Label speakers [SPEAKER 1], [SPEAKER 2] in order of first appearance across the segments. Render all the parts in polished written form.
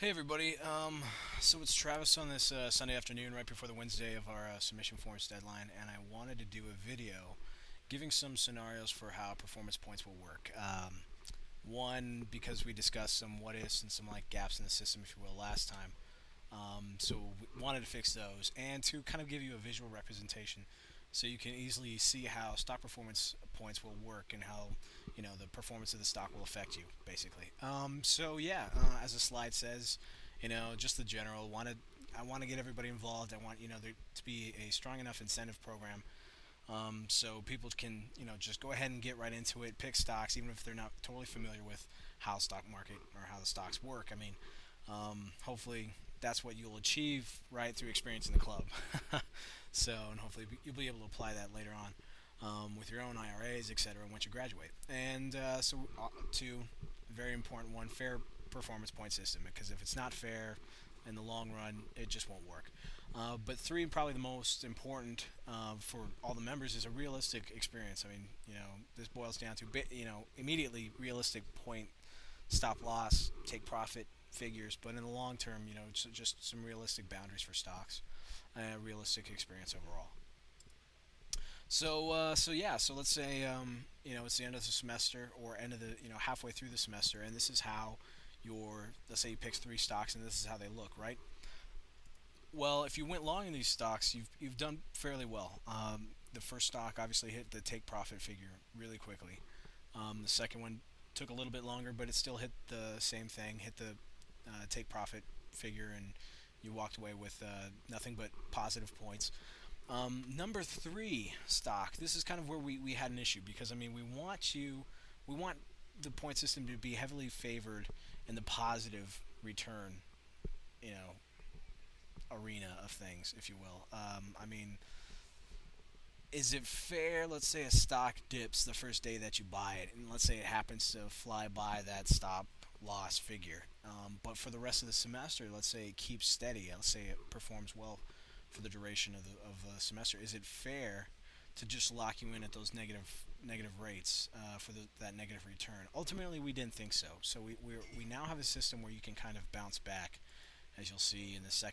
[SPEAKER 1] Hey everybody, so it's Travis on this Sunday afternoon right before the Wednesday of our submission forms deadline, and I wanted to do a video giving some scenarios for how performance points will work. One, because we discussed some what ifs and some like gaps in the system, if you will, last time. So we wanted to fix those, and to kind of give you a visual representation so you can easily see how stock performance points will work and how the performance of the stock will affect you basically. So yeah, as the slide says, just the general wanted. I want to get everybody involved. I want there to be a strong enough incentive program, so people can just go ahead and get right into it, pick stocks, even if they're not totally familiar with how stock market or how the stocks work. I mean, hopefully that's what you'll achieve right through experience in the club. So, and hopefully you'll be able to apply that later on with your own IRAs, etc. Once you graduate. And two, very important one, fair performance point system. Because if it's not fair in the long run, it just won't work. But three, probably the most important for all the members, is a realistic experience. I mean, this boils down to immediately realistic point, stop loss, take profit figures, but in the long term, it's just some realistic boundaries for stocks, realistic experience overall. So yeah, so let's say it's the end of the semester or end of the halfway through the semester, and this is how let's say you pick three stocks, and this is how they look, right? Well, if you went long in these stocks, you've done fairly well. The first stock obviously hit the take profit figure really quickly. The second one took a little bit longer, but it still hit the same thing, hit the take profit figure, and you walked away with nothing but positive points. Number three stock. This is kind of where we had an issue because I mean we want the point system to be heavily favored in the positive return, you know, arena of things, if you will. I mean, is it fair? Let's say a stock dips the first day that you buy it, and let's say it happens to fly by that stop loss figure. But for the rest of the semester, let's say it keeps steady. Let's say it performs well for the duration of the semester. Is it fair to just lock you in at those negative rates for that negative return? Ultimately, we didn't think so. So we now have a system where you can kind of bounce back, as you'll see in this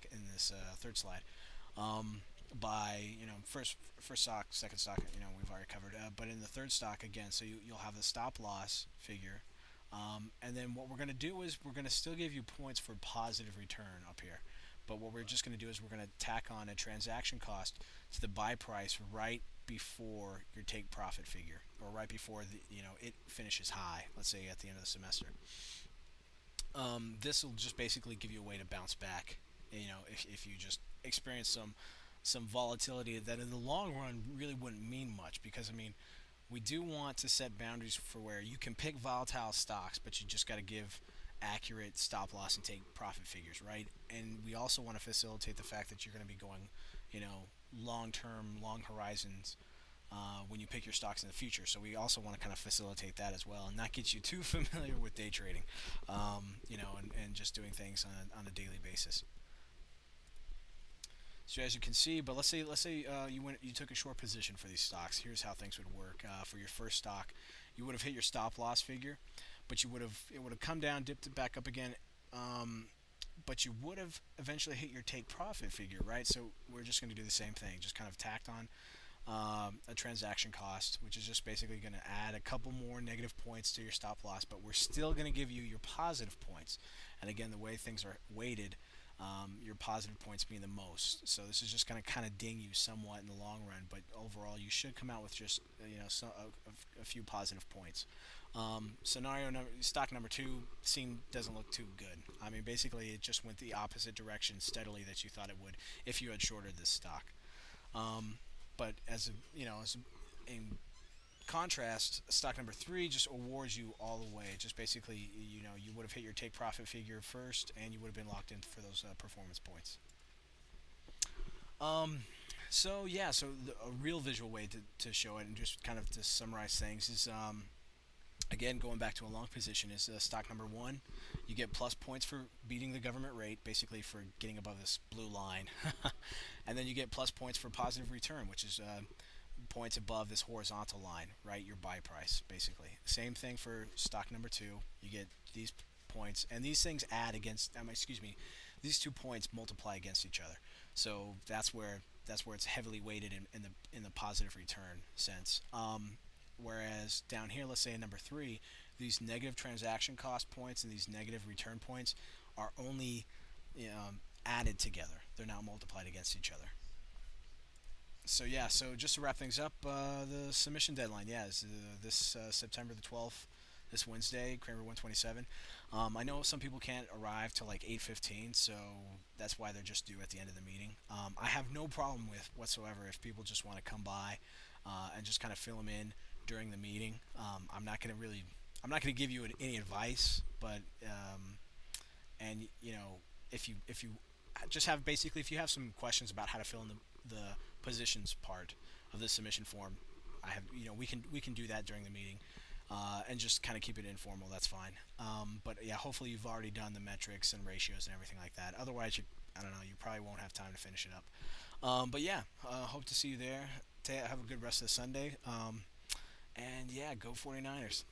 [SPEAKER 1] third slide. By first stock, second stock, we've already covered. But in the third stock again, so you'll have the stop loss figure, and then what we're going to do is we're going to still give you points for positive return up here. But what we're just going to do is we're going to tack on a transaction cost to the buy price right before your take profit figure, or right before it finishes high. Let's say at the end of the semester. This will just basically give you a way to bounce back. If you just experience some volatility that in the long run really wouldn't mean much, because I mean we do want to set boundaries for where you can pick volatile stocks, but you just got to give accurate stop loss and take profit figures, right? And we also want to facilitate the fact that you're going to be going, long term, long horizons when you pick your stocks in the future. So we also want to kind of facilitate that as well, and not get you too familiar with day trading, and just doing things on a daily basis. So as you can see, but let's say you took a short position for these stocks. Here's how things would work. For your first stock, you would have hit your stop loss figure, but it would have come down, dipped it back up again. But you would have eventually hit your take profit figure, right? So we're just going to do the same thing, just kind of tacked on a transaction cost, which is just basically going to add a couple more negative points to your stop loss, but we're still going to give you your positive points. And again, the way things are weighted, your positive points being the most. So this is just going to kind of ding you somewhat in the long run, but overall you should come out with just a few positive points. Stock number two doesn't look too good. I mean, basically it just went the opposite direction steadily that you thought it would if you had shorted this stock. But in contrast, stock number three just awards you all the way. Just basically, you would have hit your take profit figure first, and you would have been locked in for those performance points. So yeah, a real visual way to show it and just kind of to summarize things is again, going back to a long position, is stock number one. You get plus points for beating the government rate, basically for getting above this blue line. And then you get plus points for positive return, which is points above this horizontal line, right? Your buy price, basically. Same thing for stock number two. You get these points, and these things add against. Excuse me, these 2 points multiply against each other. So that's where it's heavily weighted in the positive return sense. Whereas down here, let's say in number three, these negative transaction cost points and these negative return points are only added together. They're not multiplied against each other. So yeah, so just to wrap things up, the submission deadline, yeah, is this September the 12th, this Wednesday, Kramer 127. I know some people can't arrive till like 8:15, so that's why they're just due at the end of the meeting. I have no problem with whatsoever if people just want to come by and just kind of fill them in during the meeting. I'm not gonna give you any advice, but and if you just have basically if you have some questions about how to fill in the positions part of the submission form, I have we can do that during the meeting, and just kind of keep it informal. That's fine. But yeah, hopefully you've already done the metrics and ratios and everything like that. Otherwise, I don't know, you probably won't have time to finish it up. But yeah, hope to see you there. Have a good rest of the Sunday. And yeah, go 49ers.